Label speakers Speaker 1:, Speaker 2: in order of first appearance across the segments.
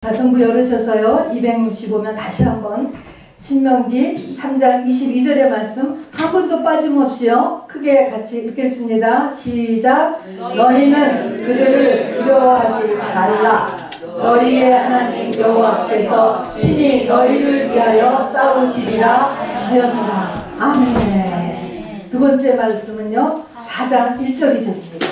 Speaker 1: 가정부 열으셔서요. 265면 다시 한번 신명기 3장 22절의 말씀 한 번도 빠짐없이요. 크게 같이 읽겠습니다. 시작. 너희는 그들을 두려워하지 말라. 너희의 하나님 여호와께서 친히 너희를 위하여 싸우시리라 하였노라. 아멘. 두 번째 말씀은요. 4장 1절 2절입니다.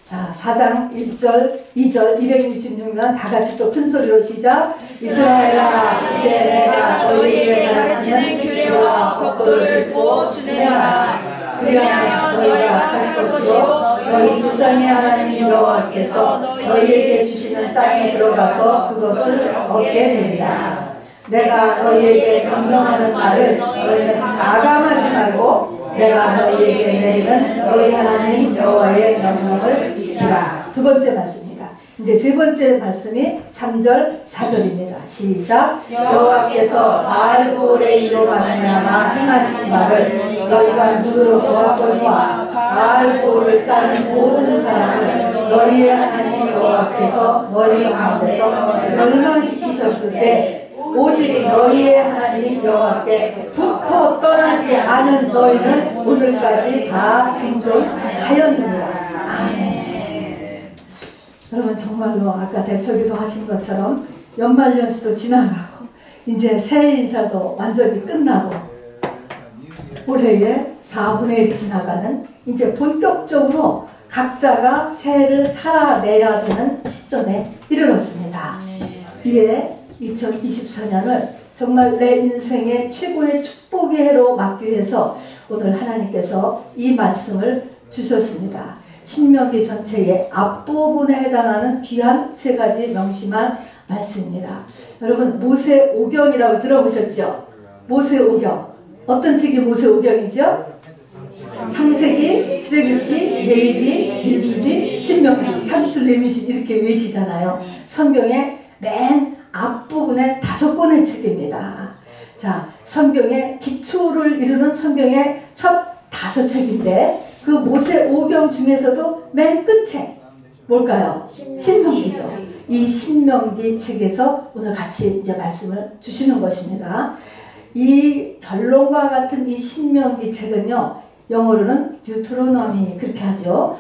Speaker 1: 자, 4장 1절, 2절, 266면 다 같이 또 큰 소리로 시작. 이스라엘아, 이제 내가 너희에게 가르치는 규례와 법도를 듣고 준행하라. 그리하면 너희가 살 것이요 너희 조상의 하나님 여호와께서 너희에게 주시는 땅에 들어가서 그것을 얻게 되리라. 내가 너희에게 명령하는 말을 너희는 가감하지 말고 내가 너희에게 내리는 너희 하나님 여호와의 명령을 지키라. 두 번째 말씀입니다. 이제 세 번째 말씀이 3절 4절입니다. 시작. 여호와께서 바알보올의 이로 말미암아 행하신 바를 너희가 눈으로 보았거니와 바알보올을 따른 모든 사람을 너희의 하나님 여호와께서 너희 가운데서 멸망시키셨을 때 오직 너희의 하나님 여호와께 붙어 떠나지 않은 너희는 오늘까지 다 생존하였느니라. 아멘. 여러분 정말로 아까 대표기도 하신 것처럼 연말연시도 지나가고 이제 새해 인사도 완전히 끝나고 올해의 4분의 1이 지나가는 이제 본격적으로 각자가 새해를 살아내야 되는 시점에 이르렀습니다. 이에 2024년을 정말 내 인생의 최고의 축복의 해로 막기 위해서 오늘 하나님께서 이 말씀을 주셨습니다. 신명기 전체의 앞부분에 해당하는 귀한 세 가지 명심한 말씀입니다. 여러분 모세오경이라고 들어보셨죠? 모세오경. 어떤 책이 모세오경이죠? 창세기, 출애굽기, 레위기, 민수기, 신명기, 창출, 레위기 이렇게 외시잖아요. 성경의 맨 앞부분에 5권의 책입니다. 자, 성경의 기초를 이루는 성경의 첫 5책인데 그 모세오경 중에서도 맨 끝에 뭘까요? 신명기죠. 이 신명기 책에서 오늘 같이 이제 말씀을 주시는 것입니다. 이 결론과 같은 이 신명기 책은요, 영어로는 듀트로노미 그렇게 하죠.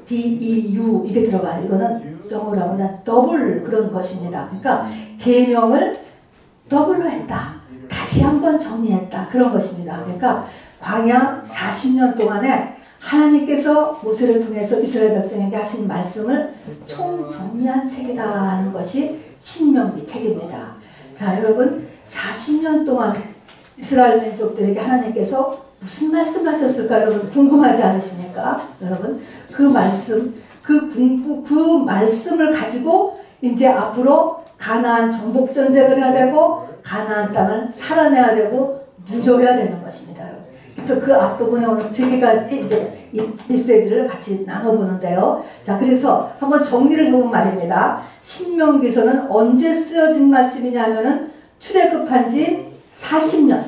Speaker 1: D-E-U 이게 들어가요. 이거는 영어로 하면 더블 그런 것입니다. 그러니까 계명을 더블로 했다. 다시 한번 정리했다. 그런 것입니다. 그러니까 광야 40년 동안에 하나님께서 모세를 통해서 이스라엘 백성에게 하신 말씀을 총정리한 책이다 하는 것이 신명기 책입니다. 자, 여러분 40년 동안 이스라엘 민족들에게 하나님께서 무슨 말씀을 하셨을까 여러분 궁금하지 않으십니까? 여러분 그 말씀 그 말씀을 가지고 이제 앞으로 가나안 정복 전쟁을 해야 되고 가나안 땅을 살아내야 되고 누려야 되는 것입니다. 그래서 그 앞부분에 오늘 3개가 이제 이 메시지를 같이 나눠보는데요. 자, 그래서 한번 정리를 해보면 말입니다. 신명기서는 언제 쓰여진 말씀이냐면은 출애굽한 지 40년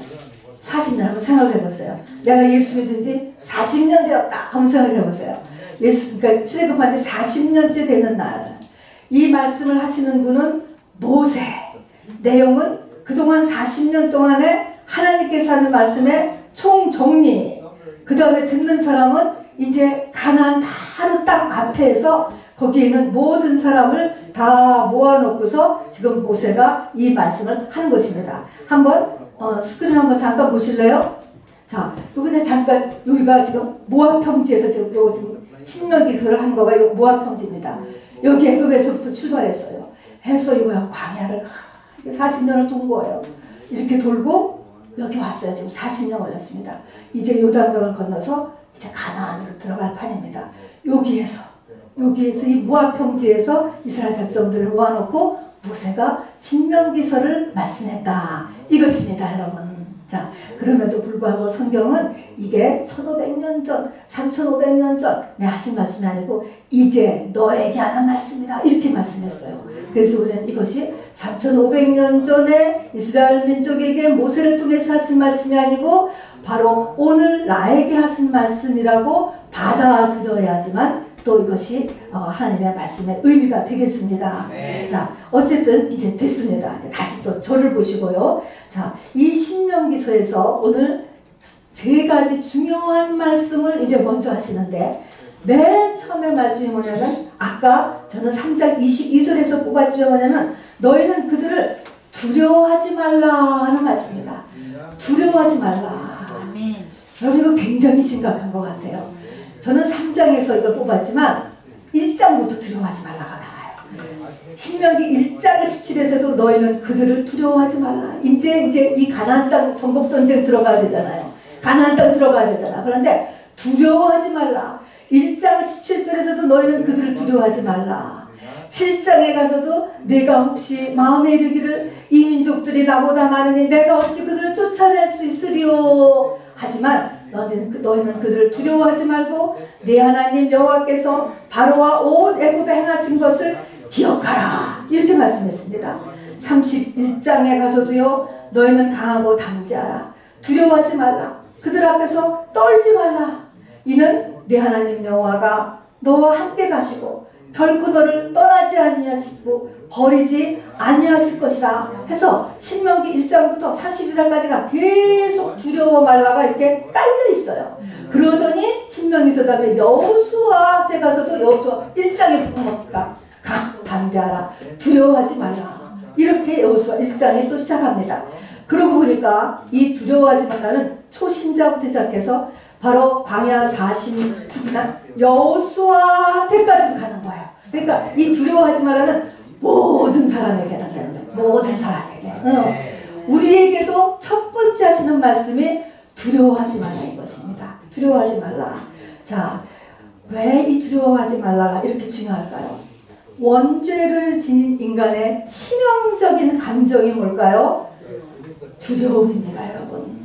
Speaker 1: 한번 생각을 해보세요. 내가 예수 믿은 지 40년 되었다 한번 생각을 해보세요. 그러니까 출애굽한 지 40년째 되는 날 이 말씀을 하시는 분은 모세. 내용은 그동안 40년 동안에 하나님께서 하는 말씀의 총정리. 그 다음에 듣는 사람은 이제 가나안 바로 땅 앞에서 거기에 있는 모든 사람을 다 모아놓고서 지금 모세가 이 말씀을 하는 것입니다. 한번 스크린 한번 잠깐 보실래요? 자, 요번에 잠깐 여기가 지금 모압 평지에서 지금 요 지금 신명기서를 한 거가 요 모압 평지입니다. 여기 애굽에서부터 출발했어요. 해서 이거야 광야를 40년을 돈 거예요. 이렇게 돌고 여기 왔어요. 지금 40년 걸렸습니다. 이제 요단강을 건너서 이제 가나안으로 들어갈 판입니다. 여기에서 이 모압 평지에서 이스라엘 백성들을 모아놓고 모세가 신명기서를 말씀했다. 이것입니다, 여러분. 자, 그럼에도 불구하고 성경은 이게 1500년 전, 3500년 전에 하신 말씀이 아니고 이제 너에게 하는 말씀이다. 이렇게 말씀했어요. 그래서 우리는 이것이 3500년 전에 이스라엘 민족에게 모세를 통해서 하신 말씀이 아니고 바로 오늘 나에게 하신 말씀이라고 받아들여야지만 또 이것이 하나님의 말씀의 의미가 되겠습니다. 자, 어쨌든 이제 됐습니다. 이제 다시 또 저를 보시고요. 자, 이 신명기서에서 오늘 세 가지 중요한 말씀을 이제 먼저 하시는데, 맨 처음에 말씀이 뭐냐면, 아까 저는 3장 22절에서 뽑았지만 뭐냐면, 너희는 그들을 두려워하지 말라 하는 말씀입니다. 두려워하지 말라. 여러분, 이거 굉장히 심각한 것 같아요. 저는 3장에서 이걸 뽑았지만 1장부터 두려워하지 말라가 나와요. 신명기 1장 17에서도 너희는 그들을 두려워하지 말라. 이제 이 가나안 땅 정복 전쟁 들어가야 되잖아요. 가나안 땅 들어가야 되잖아. 그런데 두려워하지 말라. 1장 17절에서도 너희는 그들을 두려워하지 말라. 7장에 가서도 내가 혹시 마음에 이르기를 이 민족들이 나보다 많으니 내가 어찌 그들을 쫓아낼 수 있으리요. 하지만 너희는 그들을 두려워하지 말고 네 하나님 여호와께서 바로와 온 애굽에 행하신 것을 기억하라. 이렇게 말씀했습니다. 31장에 가서도요. 너희는 강하고 담대하라. 두려워하지 말라. 그들 앞에서 떨지 말라. 이는 네 하나님 여호와가 너와 함께 가시고 결코 너를 떠나지 아니하시고 버리지 아니하실 것이라 해서 신명기 1장부터 32장까지가 계속 두려워 말라가 이렇게 깔려 있어요. 그러더니 신명기서 다음에 여호수아한테 가서도 여호수아 1장에 보니까 담대하라. 두려워하지 말라. 이렇게 여호수아 1장이 또 시작합니다. 그러고 보니까 이 두려워하지 말라는 초신자부터 시작해서 바로 광야 40년 여호수아한테까지도 가는 거예요. 그러니까 이 두려워하지 말라는 모든 사람에게 한다는 거예요. 모든 사람에게. 우리에게도 첫 번째 하시는 말씀이 두려워하지 말라인 것입니다. 두려워하지 말라. 자, 왜 이 두려워하지 말라가 이렇게 중요할까요? 원죄를 지닌 인간의 치명적인 감정이 뭘까요? 두려움입니다, 여러분.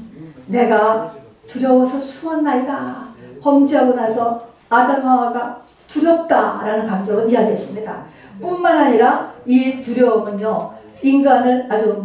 Speaker 1: 내가 두려워서 숨었나이다. 범죄하고 나서 아담 하와가 두렵다라는 감정을 이야기했습니다. 뿐만 아니라 이 두려움은요, 인간을 아주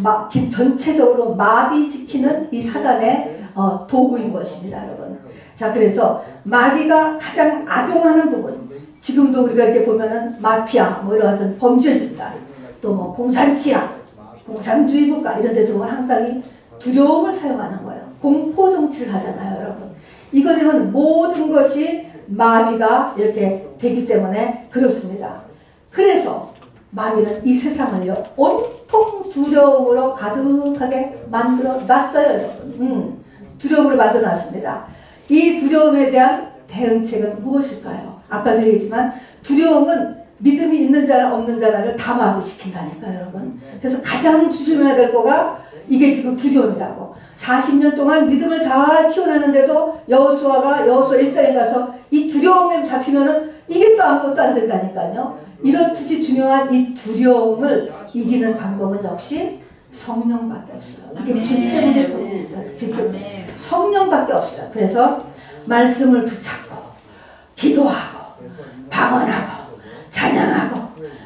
Speaker 1: 전체적으로 마비시키는 이 사단의 도구인 것입니다, 여러분. 자, 그래서 마귀가 가장 악용하는 부분, 지금도 우리가 이렇게 보면은 마피아, 뭐 이런 범죄 집단, 또 뭐 공산치약, 공산주의 국가 이런 데서 항상 이 두려움을 사용하는 거예요. 공포 정치를 하잖아요, 여러분. 이거 되면 모든 것이 마비가 이렇게 되기 때문에 그렇습니다. 그래서 마귀는 이 세상을요, 온통 두려움으로 가득하게 만들어 놨어요, 여러분. 두려움을 만들어 놨습니다. 이 두려움에 대한 대응책은 무엇일까요? 아까도 얘기했지만 두려움은 믿음이 있는 자나 없는 자나를 다 마비시킨다니까요, 여러분. 그래서 가장 조심해야 될 거가 이게 지금 두려움이라고. 40년 동안 믿음을 잘 키워내는데도 여호수아 1장에 가서 이 두려움에 잡히면은 이게 또 아무것도 안 된다니까요. 이렇듯이 중요한 이 두려움을 이기는 방법은 역시 성령밖에 없어요. 이게 죄 때문에 성령밖에 없어요. 그래서 말씀을 붙잡고 기도하고 방언하고 찬양하고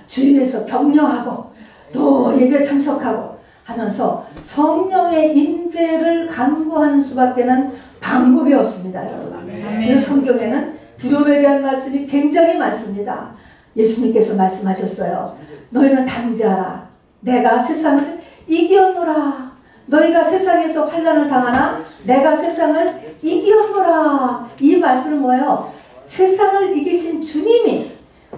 Speaker 1: 주위에서 격려하고 또 예배 참석하고 하면서 성령의 임재를 간구하는 수밖에는 방법이 없습니다, 여러분. 그래서 성경에는 두려움에 대한 말씀이 굉장히 많습니다. 예수님께서 말씀하셨어요. 너희는 담대하라. 내가 세상을 이기었노라. 너희가 세상에서 환난을 당하나 내가 세상을 이기었노라. 이 말씀은 뭐예요? 세상을 이기신 주님이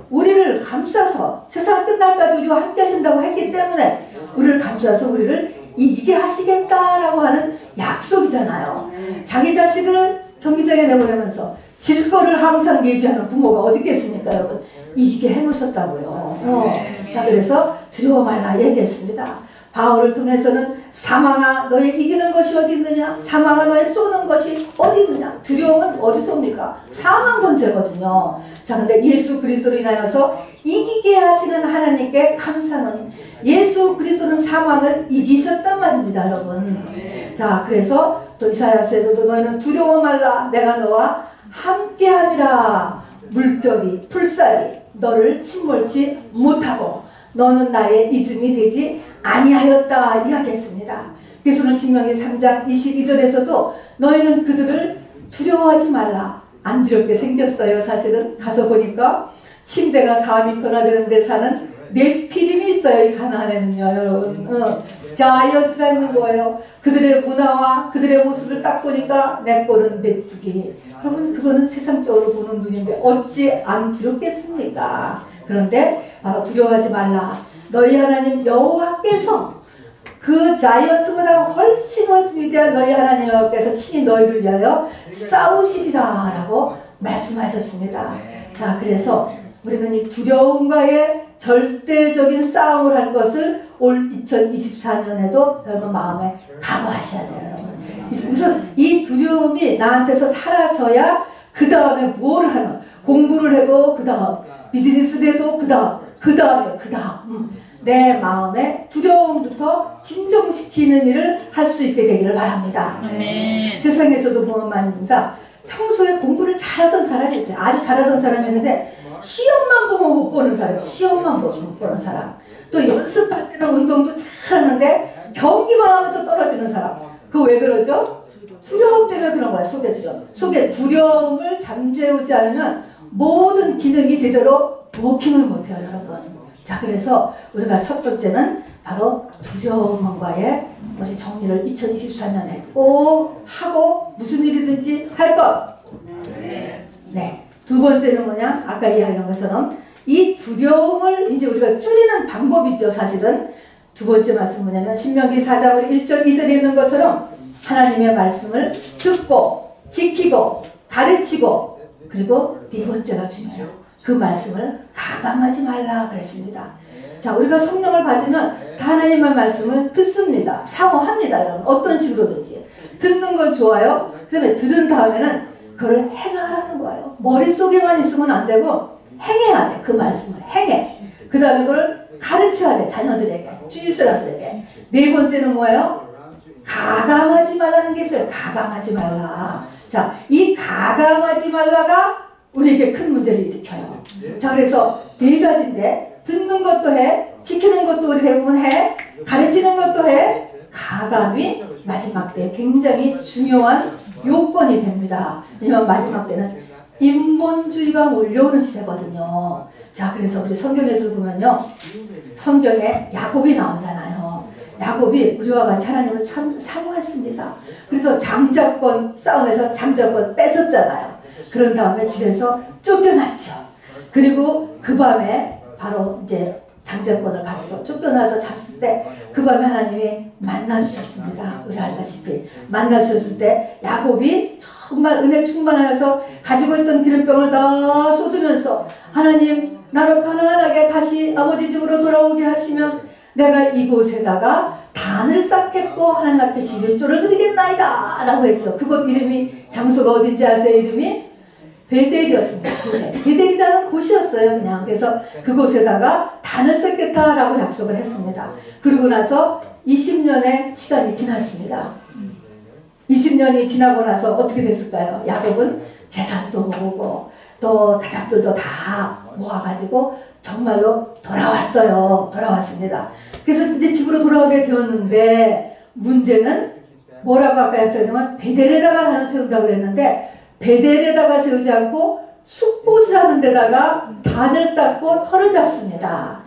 Speaker 1: 우리를 감싸서 세상 끝날까지 우리와 함께 하신다고 했기 때문에 우리를 감싸서 우리를 이기게 하시겠다라고 하는 약속이잖아요. 자기 자식을 경기장에 내보내면서 질 거를 항상 얘기하는 부모가 어디 있겠습니까, 여러분? 이기게 해놓으셨다고요. 자, 그래서 두려워 말라 얘기했습니다. 바울을 통해서는 사망아 너의 이기는 것이 어디 있느냐? 사망아 너의 쏘는 것이 어디 있느냐? 두려움은 어디서 옵니까? 사망 권세거든요. 자, 근데 예수 그리스도로 인하여서 이기게 하시는 하나님께 감사하노니 예수 그리스도는 사망을 이기셨단 말입니다, 여러분. 자, 그래서 또 이사야서에서도 너희는 두려워 말라. 내가 너와 함께함이라. 물결이 풀살이 너를 침몰치 못하고 너는 나의 이름이 되지 아니하였다 이야기했습니다. 그래서 오늘 신명기 3장 22절에서도 너희는 그들을 두려워하지 말라. 안 두렵게 생겼어요. 사실은 가서 보니까 침대가 4m나 되는데 사는 네피림이 있어요. 이 가나안에는요, 여러분. 자이언트가 있는 거예요. 그들의 문화와 그들의 모습을 딱 보니까 내 꼴은 메뚜기. 여러분, 그거는 세상적으로 보는 눈인데 어찌 안 두렵겠습니까? 그런데 바로 두려워하지 말라. 너희 하나님 여호와께서 그 자이언트보다 훨씬 위대한 너희 하나님 여호와께서 친히 너희를 위하여 싸우시리라 라고 말씀하셨습니다. 자, 그래서 우리는 이 두려움과의 절대적인 싸움을 할 것을 올 2024년에도 여러분 마음에 각오하셔야 돼요. 여러분. 우선 이 두려움이 나한테서 사라져야 그 다음에 뭐를 하는, 공부를 해도 그 다음, 비즈니스를 해도 그 다음, 그 다음에 그 다음, 내 마음의 두려움부터 진정시키는 일을 할 수 있게 되기를 바랍니다. 세상에서도 보면 말입니다. 평소에 공부를 잘하던 사람이 있어요. 아주 잘하던 사람이 있는데 시험만 보면 못 보는 사람, 시험만 보면 못 보는 사람. 또 연습할 때는 운동도 잘하는데 경기만 하면 또 떨어지는 사람. 그거 왜 그러죠? 두려움 때문에 그런 거야. 속에 두려움. 속에 두려움을 잠재우지 않으면 모든 기능이 제대로 워킹을 못해요, 여러분. 자, 그래서 우리가 첫 번째는 바로 두려움과의 우리 정리를 2024년에 꼭 하고 무슨 일이든지 할 것. 네. 두 번째는 뭐냐? 아까 이야기한 것처럼 이 두려움을 이제 우리가 줄이는 방법이죠, 사실은. 두 번째 말씀 뭐냐면 신명기 4장 우리 1절 2절에 있는 것처럼 하나님의 말씀을 듣고 지키고 가르치고, 그리고 네 번째가 중요해요. 그 말씀을 가감하지 말라 그랬습니다. 자, 우리가 성령을 받으면 다 하나님의 말씀을 듣습니다. 사모합니다. 여러분, 어떤 식으로든지 듣는 건 좋아요. 그 다음에 들은 다음에는 그걸 행하라는 거예요. 머릿속에만 있으면 안 되고 행해야 돼. 그 말씀을 행해. 그 다음에 그걸 가르쳐야 돼. 자녀들에게, 주일사람들에게. 네 번째는 뭐예요? 가감하지 말라는 게 있어요. 가감하지 말라. 자, 이 가감하지 말라가 우리에게 큰 문제를 일으켜요. 자, 그래서 네 가지인데 듣는 것도 해, 지키는 것도 우리 대부분 해, 가르치는 것도 해. 가감이 마지막 때 굉장히 중요한 요건이 됩니다. 왜냐면 마지막 때는 인본주의가 몰려오는 시대거든요. 자, 그래서 우리 성경에서 보면요, 성경에 야곱이 나오잖아요. 야곱이 우리와 같이 하나님을 참 사모했습니다. 그래서 장자권 싸움에서 장자권 뺏었잖아요. 그런 다음에 집에서 쫓겨났죠. 그리고 그 밤에 바로 이제 장자권을 가지고 쫓겨나서 잤을 때 그 밤에 하나님이 만나주셨습니다. 우리 알다시피 만나주셨을 때 야곱이 정말 은혜 충만하여서 가지고 있던 기름병을 다 쏟으면서 하나님, 나를 편안하게 다시 아버지 집으로 돌아오게 하시면 내가 이곳에다가 단을 쌓겠고 하나님 앞에 11조를 드리겠나이다 라고 했죠. 그곳 이름이, 장소가 어딘지 아세요? 이름이 베델이었습니다. 베델이라는 곳이었어요. 그냥. 그래서 그곳에다가 단을 쌓겠다라고 약속을 했습니다. 그러고 나서 20년의 시간이 지났습니다. 20년이 지나고 나서 어떻게 됐을까요? 야곱은 재산도 모으고 또 가족들도 다 모아가지고 정말로 돌아왔어요. 돌아왔습니다. 그래서 이제 집으로 돌아오게 되었는데 문제는 뭐라고 아까 약속했냐면 베델에다가 단을 세운다고 그랬는데 베델에다가 세우지 않고 숫곳이라는 데다가 단을 쌓고 터를 잡습니다.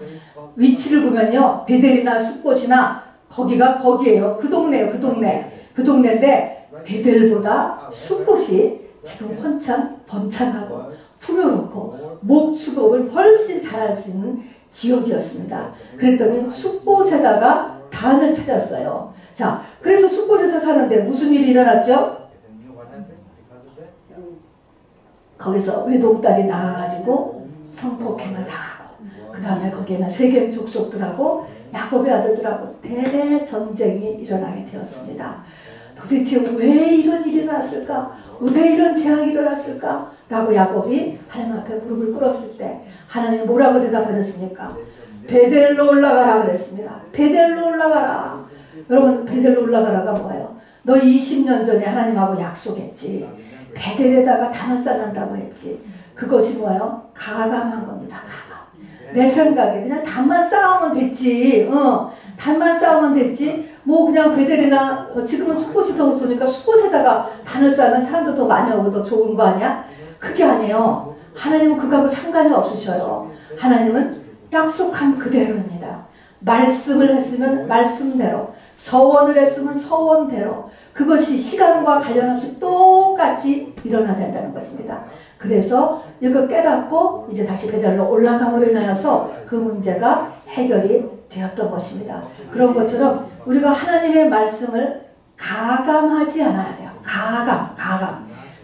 Speaker 1: 위치를 보면요, 베델이나 숫곳이나 거기가 거기에요. 그 동네예요. 그 동네. 그 동네인데 베델보다 숫곳이 지금 한참 번창하고 풍요롭고 목축업을 훨씬 잘할 수 있는 지역이었습니다. 그랬더니 숫곳에다가 단을 찾았어요. 자, 그래서 숫곳에서 사는데 무슨 일이 일어났죠? 거기서 외동딸이 나와가지고 성폭행을 당하고, 그 다음에 거기에는 세겜 족속들하고 야곱의 아들들하고 대전쟁이 일어나게 되었습니다. 도대체 왜 이런 일이 일어났을까? 왜 이런 재앙이 일어났을까? 라고 야곱이 하나님 앞에 무릎을 꿇었을 때 하나님이 뭐라고 대답하셨습니까? 베델로 올라가라 그랬습니다. 베델로 올라가라. 여러분, 베델로 올라가라가 뭐예요? 너 20년 전에 하나님하고 약속했지. 베델에다가 단을 쌓는다고 했지. 그것이 뭐예요? 가감한 겁니다. 가감. 내 생각에 그냥 단만 쌓으면 됐지. 단만 쌓으면 됐지. 뭐 그냥 베델이나 지금은 숫꽃이 더 좋으니까 숫꽃에다가 단을 쌓으면 사람도 더 많이 오고 더 좋은 거 아니야? 그게 아니에요. 하나님은 그거하고 상관이 없으셔요. 하나님은 약속한 그대로입니다. 말씀을 했으면 말씀대로, 서원을 했으면 서원대로, 그것이 시간과 관련 없이 똑같이 일어나야 된다는 것입니다. 그래서 이거 깨닫고 이제 다시 베델로 올라감으로 인하여서 그 문제가 해결이 되었던 것입니다. 그런 것처럼 우리가 하나님의 말씀을 가감하지 않아야 돼요.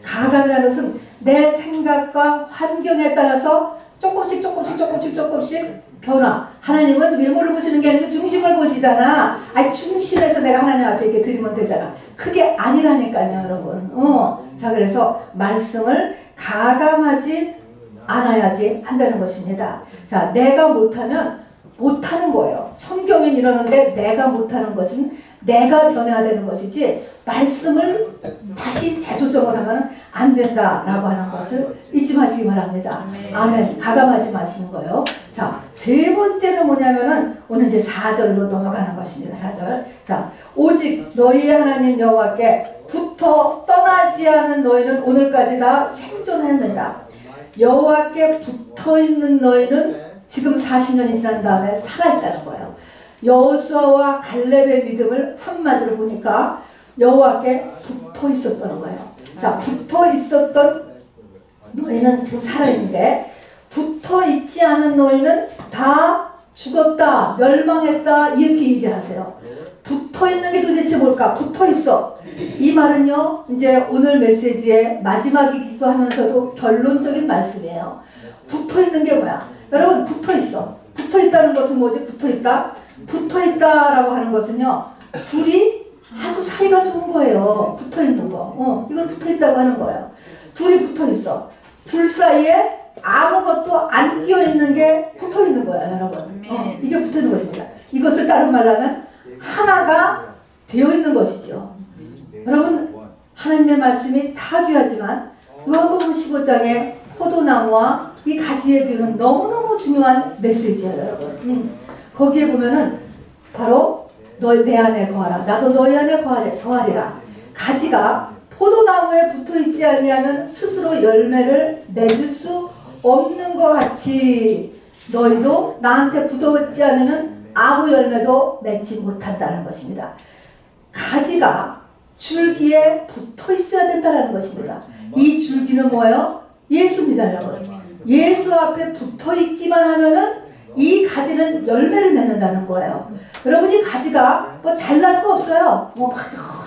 Speaker 1: 가감이라는 것은 내 생각과 환경에 따라서 조금씩 변화. 하나님은 외모를 보시는 게 아니고 중심을 보시잖아. 아니, 중심에서 내가 하나님 앞에 이렇게 드리면 되잖아. 그게 아니라니까요, 여러분. 자, 그래서 말씀을 가감하지 않아야지 한다는 것입니다. 자, 내가 못하면 못하는 거예요. 성경에 이러는데 내가 못하는 것은 내가 변해야 되는 것이지 말씀을 다시 재조정을 하면 안 된다라고 하는 것을 잊지 마시기 바랍니다. 아멘. 가감하지 마시는 거예요. 자, 세 번째는 뭐냐면은 오늘 이제 4절로 넘어가는 것입니다. 4절. 자, 오직 너희의 하나님 여호와께 붙어 떠나지 않은 너희는 오늘까지 다 생존했느니라. 여호와께 붙어 있는 너희는 지금 40년이 지난 다음에 살아있다는 거예요. 여호수아와 갈렙의 믿음을 한마디로 보니까 여호와께 붙어 있었다는 거예요. 자, 붙어 있었던 너희는 지금 살아있는데 붙어 있지 않은 너희는 다 죽었다, 멸망했다 이렇게 얘기하세요. 붙어 있는 게 도대체 뭘까? 붙어 있어. 이 말은요, 이제 오늘 메시지의 마지막이기도 하면서도 결론적인 말씀이에요. 붙어 있는 게 뭐야? 여러분, 붙어 있어. 붙어 있다는 것은 뭐지? 붙어 있다. 붙어 있다라고 하는 것은요, 둘이 아주 사이가 좋은 거예요. 붙어 있는 거. 이걸 붙어 있다고 하는 거예요. 둘이 붙어 있어. 둘 사이에 아무것도 안 끼어 있는 게 붙어 있는 거예요, 여러분. 이게 붙어 있는 것입니다. 이것을 다른 말로 하면 하나가 되어 있는 것이죠. 여러분, 하나님의 말씀이 다 귀하지만 요한복음 15장의 포도나무와 이 가지의 비유는 너무너무 중요한 메시지예요, 여러분. 거기에 보면은 바로 너 내 안에 거하라, 나도 너희 안에 거하리라. 가지가 포도나무에 붙어있지 아니하면 스스로 열매를 맺을 수 없는 것 같이 너희도 나한테 붙어있지 않으면 아무 열매도 맺지 못한다는 것입니다. 가지가 줄기에 붙어 있어야 된다는 것입니다. 이 줄기는 뭐예요? 예수입니다, 여러분. 예수 앞에 붙어 있기만 하면은 이 가지는 열매를 맺는다는 거예요. 여러분이 가지가 뭐 잘난 거 없어요. 뭐 막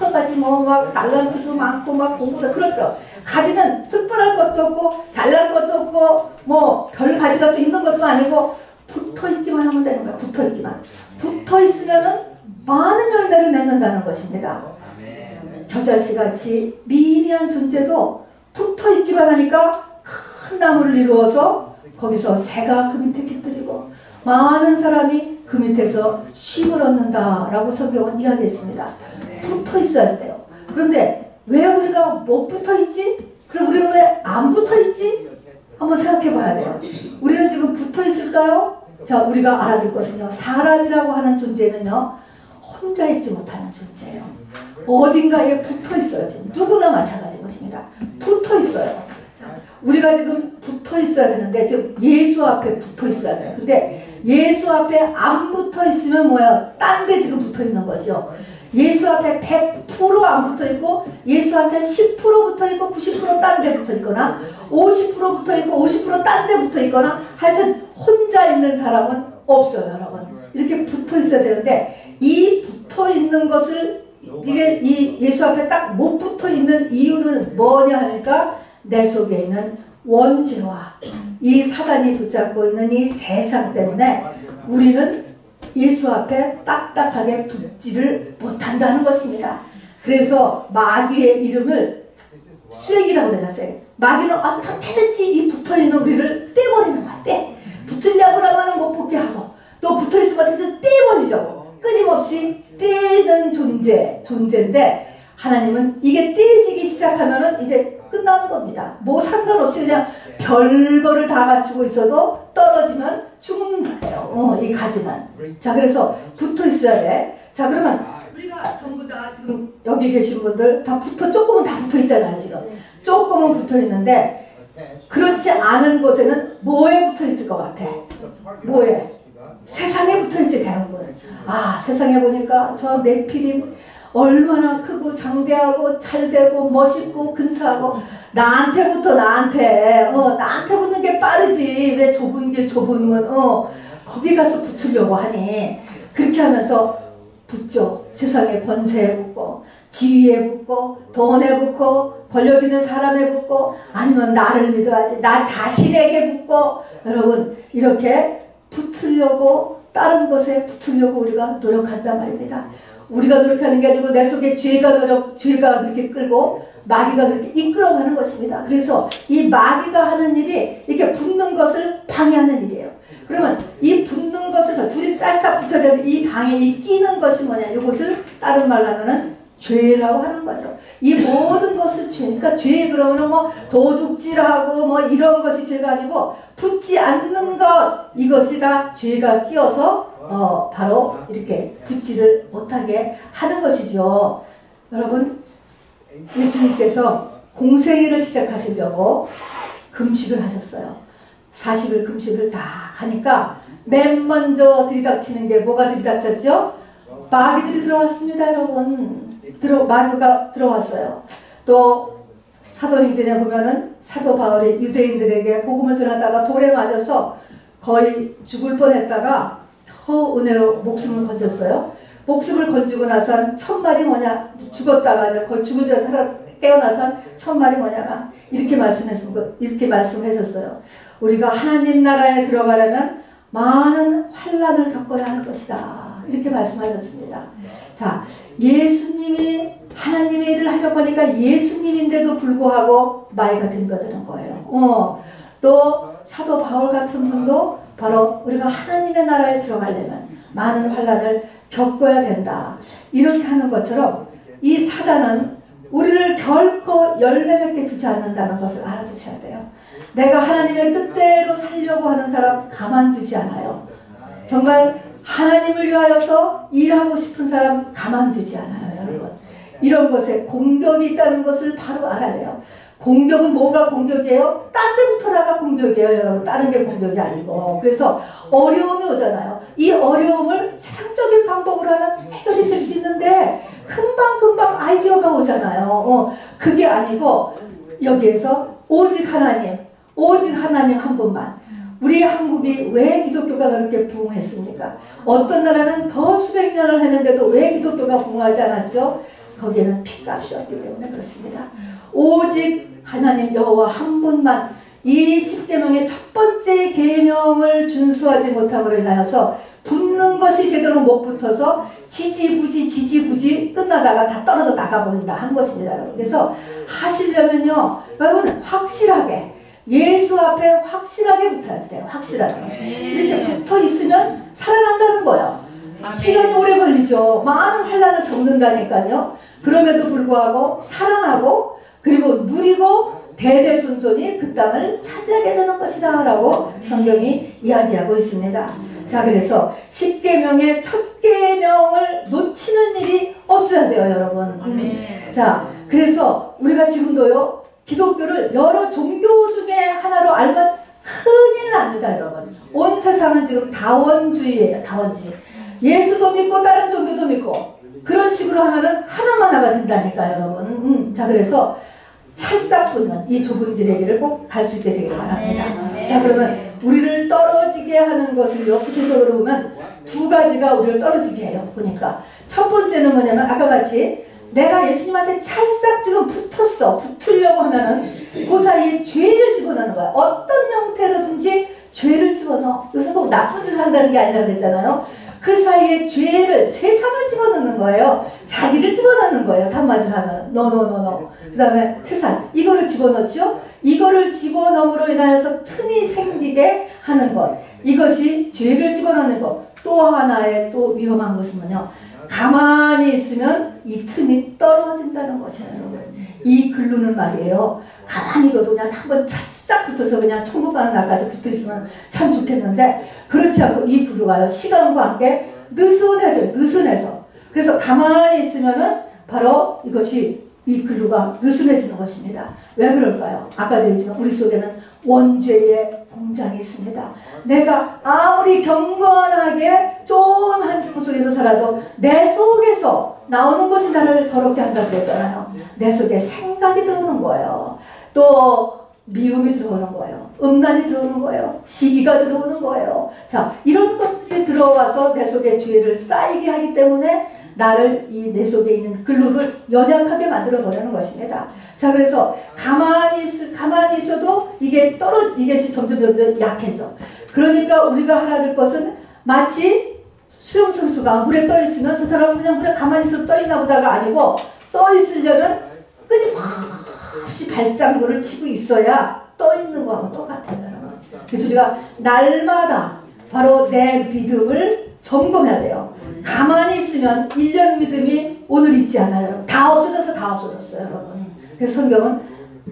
Speaker 1: 여러 가지 뭐 막 달란트도 많고 막 공부도 그렇죠. 가지는 특별한 것도 없고 잘난 것도 없고 뭐 별 가지가 또 있는 것도 아니고 붙어 있기만 하면 되는 거예요. 붙어 있기만. 붙어 있으면은 많은 열매를 맺는다는 것입니다. 겨자씨 같이 미미한 존재도 붙어 있기만 하니까 큰 나무를 이루어서 거기서 새가 그 밑에 깃들이고 많은 사람이 그 밑에서 쉼을 얻는다라고 성경은 이야기했습니다. 붙어 있어야 돼요. 그런데 왜 우리가 못 붙어 있지? 그럼 우리는 왜 안 붙어 있지? 한번 생각해 봐야 돼요. 우리는 지금 붙어 있을까요? 자, 우리가 알아둘 것은요, 사람이라고 하는 존재는요, 혼자 있지 못하는 존재예요. 어딘가에 붙어 있어요. 지금 누구나 마찬가지인 것입니다. 붙어 있어요. 우리가 지금 붙어 있어야 되는데 지금 예수 앞에 붙어 있어야 돼요. 근데 예수 앞에 안 붙어 있으면 뭐야? 딴 데 지금 붙어 있는 거죠. 예수 앞에 100% 안 붙어 있고 예수한테 10% 붙어 있고 90% 딴 데 붙어 있거나 50% 붙어 있고 50% 딴 데 붙어 있거나 하여튼 혼자 있는 사람은 없어요, 여러분. 이렇게 붙어 있어야 되는데 이 붙어 있는 것을 이게 이 예수 앞에 딱 못 붙어 있는 이유는 뭐냐 하니까 내 속에 있는 원죄와 이 사단이 붙잡고 있는 이 세상 때문에 우리는 예수 앞에 딱딱하게 붙지를 못한다는 것입니다. 그래서 마귀의 이름을 쐐기라고 내놨어요. 마귀는 어떻게든지 이 붙어있는 우리를 떼버리는 거야. 붙으려고 하면 못 붙게 하고 또 붙어있으면 어떻게든 떼버리려고 끊임없이 떼는 존재인데 하나님은 이게 떼지기 시작하면은 이제 끝나는 겁니다. 뭐 상관없이 그냥 별거를 다 갖추고 있어도 떨어지면 죽는 거예요. 이 가지는. 자, 그래서 붙어 있어야 돼. 자, 그러면 우리가 전부 다 지금 여기 계신 분들 다 조금은 다 붙어 있잖아요, 지금. 조금은 붙어 있는데 그렇지 않은 곳에는 뭐에 붙어 있을 것 같아? 뭐에? 세상에 붙어 있지 대부분. 아, 세상에 보니까 저 네피림 얼마나 크고 장대하고 잘되고 멋있고 근사하고 나한테 붙는 게 빠르지. 왜 좁은 길 좁은 문 거기 가서 붙으려고 하니. 그렇게 하면서 붙죠. 세상의 권세에 붙고 지위에 붙고 돈에 붙고 권력 있는 사람에 붙고 아니면 나를 믿어야지 나 자신에게 붙고. 여러분 이렇게 붙으려고 다른 것에 붙으려고 우리가 노력한단 말입니다. 우리가 노력하는 게 아니고 내 속에 죄가 그렇게 끌고 마귀가 그렇게 이끌어가는 것입니다. 그래서 이 마귀가 하는 일이 이렇게 붙는 것을 방해하는 일이에요. 그러면 이 붙는 것을 둘이 짤싹 붙어야 되는데 이 방에 이 끼는 것이 뭐냐? 이것을 다른 말로 하면은 죄라고 하는 거죠. 이 모든 것을 죄. 그러니까 죄 그러면은 뭐 도둑질하고 뭐 이런 것이 죄가 아니고 붙지 않는 것 이것이 다 죄가 끼어서 바로 이렇게 붙지를 못하게 하는 것이죠. 여러분 예수님께서 공생애를 시작하시려고 금식을 하셨어요. 40일 금식을 다 가니까 맨 먼저 들이닥치는 게 뭐가 들이닥쳤죠? 마귀들이 들어왔습니다. 여러분 마귀가 들어왔어요. 또 사도행전에 보면은 사도 바울이 유대인들에게 복음을 전하다가 돌에 맞아서 거의 죽을 뻔했다가 은혜로 목숨을 건졌어요. 목숨을 건지고 나서 한 1000마리 뭐냐 죽었다가 거의 죽은 줄 깨어나서 한 1000마리 뭐냐만 이렇게 말씀하셨어요. 우리가 하나님 나라에 들어가려면 많은 환난을 겪어야 할 것이다. 이렇게 말씀하셨습니다. 자, 예수님이 하나님의 일을 하려고 하니까 예수님인데도 불구하고 마귀가 덤벼드는 거예요. 또 사도 바울 같은 분도 바로 우리가 하나님의 나라에 들어가려면 많은 환난을 겪어야 된다. 이렇게 하는 것처럼 이 사단은 우리를 결코 열매 맺게 두지 않는다는 것을 알아두셔야 돼요. 내가 하나님의 뜻대로 살려고 하는 사람 가만두지 않아요. 정말 하나님을 위하여서 일하고 싶은 사람 가만두지 않아요. 여러분 이런 것에 공격이 있다는 것을 바로 알아야 돼요. 공격은 뭐가 공격이에요? 딴 데부터라가 공격이에요. 여러분 다른 게 공격이 아니고. 그래서 어려움이 오잖아요. 이 어려움을 세상적인 방법으로 하면 해결이 될 수 있는데 금방 아이디어가 오잖아요. 그게 아니고 여기에서 오직 하나님 한 분만. 우리 한국이 왜 기독교가 그렇게 부흥했습니까? 어떤 나라는 더 수백 년을 했는데도 왜 기독교가 부흥하지 않았죠? 거기에는 핏값이 없기 때문에 그렇습니다. 오직 하나님 여호와 한 분만. 이 10계명의 첫 번째 계명을 준수하지 못함으로 인하여서 붙는 것이 제대로 못 붙어서 지지부지 끝나다가 다 떨어져 나가버린다 한 것입니다. 여러분. 그래서 하시려면요 여러분 확실하게 예수 앞에 확실하게 붙어야 돼요. 확실하게 이렇게 붙어 있으면 살아난다는 거예요. 시간이 오래 걸리죠. 많은 환난을 겪는다니까요. 그럼에도 불구하고 살아나고 그리고 누리고 대대손손이 그 땅을 차지하게 되는 것이다 라고 성경이 이야기하고 있습니다. 자, 그래서 10계명의 첫 계명을 놓치는 일이 없어야 돼요, 여러분. 자, 그래서 우리가 지금도요 기독교를 여러 종교 중에 하나로 알면 큰일 납니다, 여러분. 온 세상은 지금 다원주의예요. 다원주의. 예수도 믿고 다른 종교도 믿고 그런 식으로 하면은 하나가 된다니까, 여러분. 자, 그래서 찰싹 붙는 이 좁은 길의 길을 꼭 갈 수 있게 되기를 바랍니다. 자, 그러면 우리를 떨어지게 하는 것을요, 구체적으로 보면 두 가지가 우리를 떨어지게 해요. 보니까 첫 번째는 뭐냐면 아까 같이 내가 예수님한테 찰싹 지금 붙으려고 하면은 그 사이에 죄를 집어넣는 거야. 어떤 형태로든지 죄를 집어넣어. 요새 꼭 나쁜 짓을 한다는 게 아니라 그랬잖아요. 그 사이에 죄를, 세상을 집어넣는 거예요. 자기를 집어넣는 거예요. 한마디로 하면 노. 그 다음에 세상, 이거를 집어넣죠. 이거를 집어넣음으로 인하여서 틈이 생기게 하는 것, 이것이 죄를 집어넣는 것. 또 하나의 또 위험한 것은 뭐냐, 가만히 있으면 이 틈이 떨어진다는 것이에요. 여러분. 이 글루는 말이에요. 가만히 둬도 그냥 한번 찰싹 붙어서 그냥 천국 가는 날까지 붙어 있으면 참 좋겠는데, 그렇지 않고 이 글루가요, 시간과 함께 느슨해져요. 느슨해서. 그래서 가만히 있으면은 바로 이것이 이 근루가 느슨해지는 것입니다. 왜 그럴까요? 아까도 얘기했지만 우리 속에는 원죄의 공장이 있습니다. 내가 아무리 경건하게 좋은 환경 속에서 살아도 내 속에서 나오는 것이 나를 더럽게 한다고 그랬잖아요. 내 속에 생각이 들어오는 거예요. 또 미움이 들어오는 거예요. 음란이 들어오는 거예요. 시기가 들어오는 거예요. 자, 이런 것들이 들어와서 내 속에 죄를 쌓이게 하기 때문에 나를 이 내 속에 있는 근루를 연약하게 만들어 버리는 것입니다. 자, 그래서 가만히 있어도 이게 점점 약해져. 그러니까 우리가 알아야 될 것은 마치 수영선수가 물에 떠 있으면 저 사람은 그냥 물에 가만히 있어 떠 있나 보다가 아니고, 떠 있으려면 끊임없이 발장구를 치고 있어야 떠 있는 거하고 똑같아요, 여러분. 그래서 우리가 날마다 바로 내 믿음을 점검해야 돼요. 가만히 있으면 1년 믿음이 오늘 있지 않아요. 다 없어졌어요, 여러분. 그래서 성경은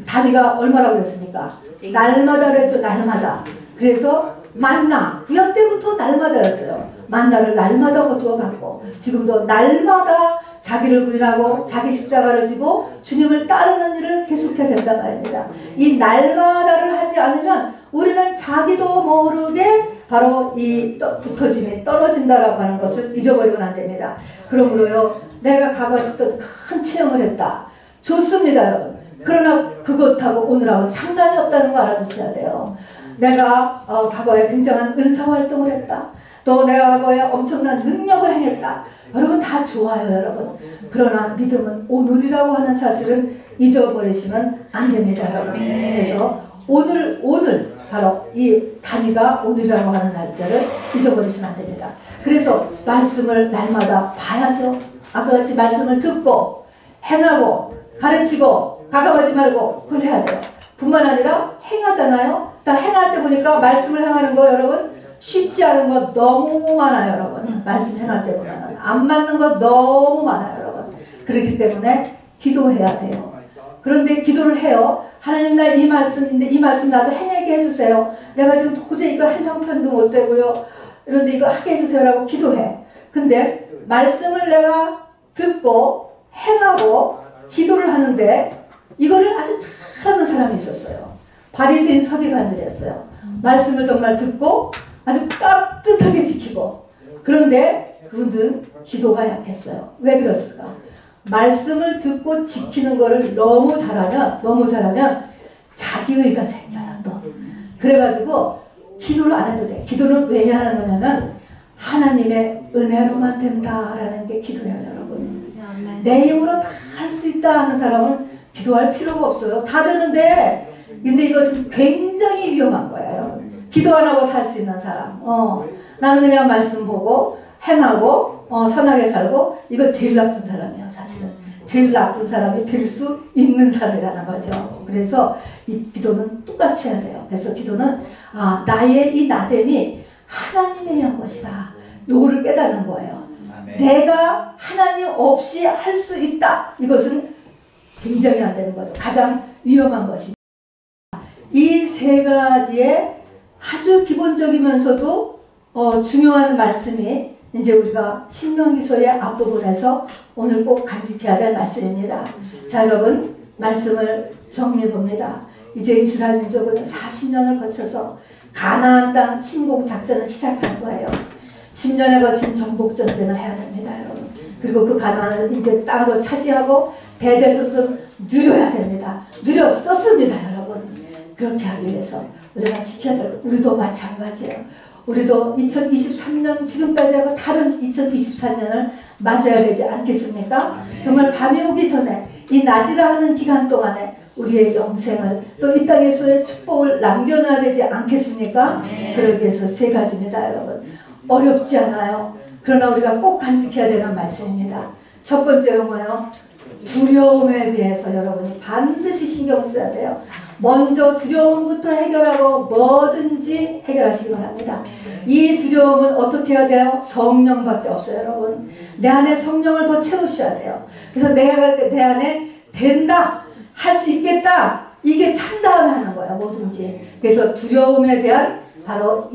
Speaker 1: 다윗가 얼마나 그랬습니까? 날마다 그랬죠, 날마다. 그래서 만나, 구약 때부터 날마다였어요. 만나를 날마다 거두어 갖고 지금도 날마다 자기를 부인하고 자기 십자가를 지고 주님을 따르는 일을 계속해야 된단 말입니다. 이 날마다를 하지 않으면 우리는 자기도 모르게 바로 이 붙어짐이 떨어진다라고 하는 것을 잊어버리면 안 됩니다. 그러므로요, 내가 과거에 어떤 큰 체험을 했다. 좋습니다, 여러분. 그러나 그것하고 오늘하고는 상관이 없다는 거 알아두셔야 돼요. 내가 과거에 굉장한 은사활동을 했다. 또 내가 과거에 엄청난 능력을 행했다. 여러분 다 좋아요, 여러분. 그러나 믿음은 오늘이라고 하는 사실은 잊어버리시면 안 됩니다, 여러분. 그래서 오늘 바로 이 다윗가 오늘이라고 하는 날짜를 잊어버리시면 안 됩니다. 그래서 말씀을 날마다 봐야죠. 아까 같이 말씀을 듣고 행하고 가르치고 가감하지 말고 그걸 해야 돼요. 뿐만 아니라 행하잖아요. 다 행할 때 보니까 말씀을 행하는 거 여러분 쉽지 않은 거 너무 많아요, 여러분. 말씀 행할 때 보면 안 맞는 거 너무 많아요, 여러분. 그렇기 때문에 기도해야 돼요. 그런데 기도를 해요. 하나님, 나 이 말씀인데 이 말씀 나도 행하게 해주세요. 내가 지금 도저히 이거 할 형편도 못 되고요. 그런데 이거 하게 해주세요라고 기도해. 근데 말씀을 내가 듣고 행하고 기도를 하는데 이거를 아주 잘하는 사람이 있었어요. 바리새인 서기관들이었어요. 말씀을 정말 듣고 아주 깍듯하게 지키고, 그런데 그분들은 기도가 약했어요. 왜 그랬을까? 말씀을 듣고 지키는 거를 너무 잘하면 자기의가 생겨요, 또. 그래가지고 기도를 안 해도 돼. 기도는 왜 하는 거냐면 하나님의 은혜로만 된다라는 게 기도예요, 여러분. 내 힘으로 다 할 수 있다 하는 사람은 기도할 필요가 없어요. 다 되는데, 근데 이것은 굉장히 위험한 거예요, 여러분. 기도 안 하고 살 수 있는 사람. 나는 그냥 말씀 보고 행하고 선하게 살고, 이거 제일 나쁜 사람이에요, 사실은. 제일 나쁜 사람이 될 수 있는 사람이라는 거죠. 그래서 이 기도는 똑같이 해야 돼요. 그래서 기도는 나의 이 나됨이 하나님에 의한 것이다. 요거를 깨닫는 거예요. 아멘. 내가 하나님 없이 할 수 있다. 이것은 굉장히 안 되는 거죠. 가장 위험한 것입니다. 이 세 가지의 아주 기본적이면서도 중요한 말씀이 이제 우리가 신명기서의 앞부분에서 오늘 꼭 간직해야 될 말씀입니다. 자, 여러분 말씀을 정리해 봅니다. 이제 이스라엘 민족은 40년을 거쳐서 가나안 땅 침공 작전을 시작할 거예요. 10년에 거친 정복 전쟁을 해야 됩니다, 여러분. 그리고 그 가나안을 이제 땅으로 차지하고 대대손손 누려야 됩니다. 누렸었습니다, 여러분. 그렇게 하기 위해서 우리가 지켜야 될, 우리도 마찬가지예요. 우리도 2023년 지금까지 하고 다른 2024년을 맞아야 되지 않겠습니까? 정말 밤이 오기 전에 이 낮이라 하는 기간 동안에 우리의 영생을 또 이 땅에서의 축복을 남겨놔야 되지 않겠습니까? 그러기 위해서 세 가지입니다, 여러분. 어렵지 않아요. 그러나 우리가 꼭 간직해야 되는 말씀입니다. 첫 번째가 뭐예요? 두려움에 대해서 여러분이 반드시 신경 써야 돼요. 먼저 두려움부터 해결하고 뭐든지 해결하시기 바랍니다. 이 두려움은 어떻게 해야 돼요? 성령밖에 없어요, 여러분. 내 안에 성령을 더 채우셔야 돼요. 그래서 내가 내 안에 된다, 할 수 있겠다, 이게 찬다음에 하는 거예요, 뭐든지. 그래서 두려움에 대한 바로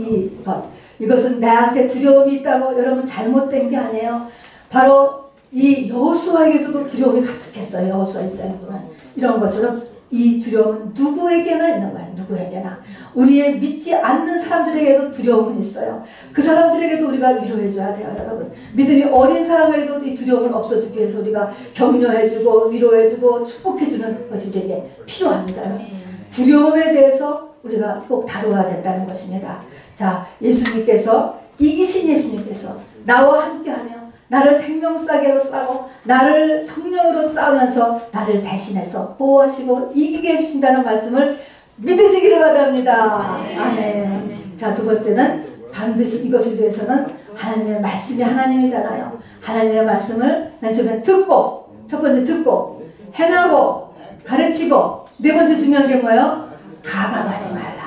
Speaker 1: 이것은 나한테 두려움이 있다고 여러분 잘못된 게 아니에요. 바로 이 여호수아에게서도 두려움이 가득했어요. 여호수아 입장에 보면 이런 것처럼 이 두려움은 누구에게나 있는 거예요. 누구에게나. 우리의 믿지 않는 사람들에게도 두려움은 있어요. 그 사람들에게도 우리가 위로해줘야 돼요. 여러분. 믿음이 어린 사람에게도 이 두려움을 없어지기 위해서 우리가 격려해주고 위로해주고 축복해주는 것이 우리에게 필요합니다. 여러분. 두려움에 대해서 우리가 꼭 다루어야 된다는 것입니다. 자, 예수님께서 이기신 예수님께서 나와 함께하며 나를 생명싸개로 싸고 나를 성령으로 싸우면서 나를 대신해서 보호하시고 이기게 해주신다는 말씀을 믿으시기를 바랍니다. 아멘. 자, 두 번째는 반드시 이것을 위해서는 하나님의 말씀이 하나님이잖아요. 하나님의 말씀을 맨 처음에 듣고, 첫 번째 듣고 행하고 가르치고, 네 번째 중요한 게 뭐예요? 가감하지 말라.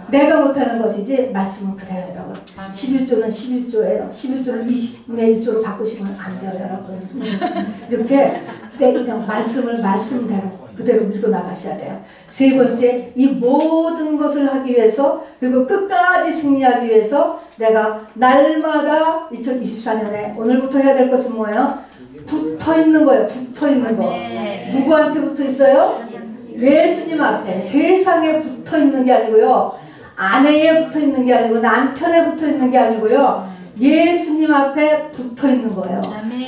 Speaker 1: 내가 못하는 것이지 말씀은 그대로 여러분. 11조는 11조예요. 11조를 20분의 1조로 바꾸시면 안 돼요 여러분. 이렇게 그냥 말씀을 말씀대로 그대로 밀고 나가셔야 돼요. 세 번째, 이 모든 것을 하기 위해서 그리고 끝까지 승리하기 위해서 내가 날마다 2024년에 오늘부터 해야 될 것은 뭐예요? 붙어있는 거예요. 붙어있는 거. 누구한테 붙어있어요? 예수님 앞에. 세상에 붙어있는 게 아니고요. 아내에 붙어있는 게 아니고 남편에 붙어있는 게 아니고요. 예수님 앞에 붙어있는 거예요.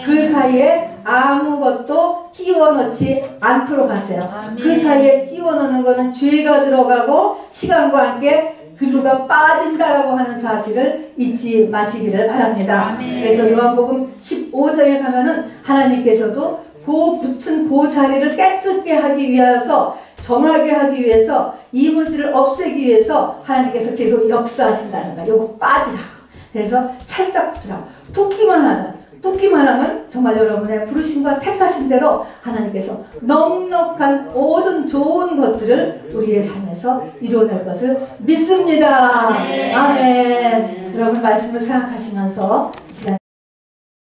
Speaker 1: 그 사이에 아무것도 끼워 넣지 않도록 하세요. 그 사이에 끼워 넣는 거는 죄가 들어가고 시간과 함께 그루가 빠진다라고 하는 사실을 잊지 마시기를 바랍니다. 그래서 요한복음 15장에 가면은 하나님께서도 그 붙은 그 자리를 깨끗게 하기 위해서 정하게 하기 위해서 이물질을 없애기 위해서 하나님께서 계속 역사하신다는 거예요. 요거 빠지라고. 그래서 찰싹 붙으라고. 붙기만 하면 정말 여러분의 부르심과 택하신 대로 하나님께서 넉넉한 모든 좋은 것들을 우리의 삶에서 이루어낼 것을 믿습니다. 아멘. 여러분 말씀을 생각하시면서 시간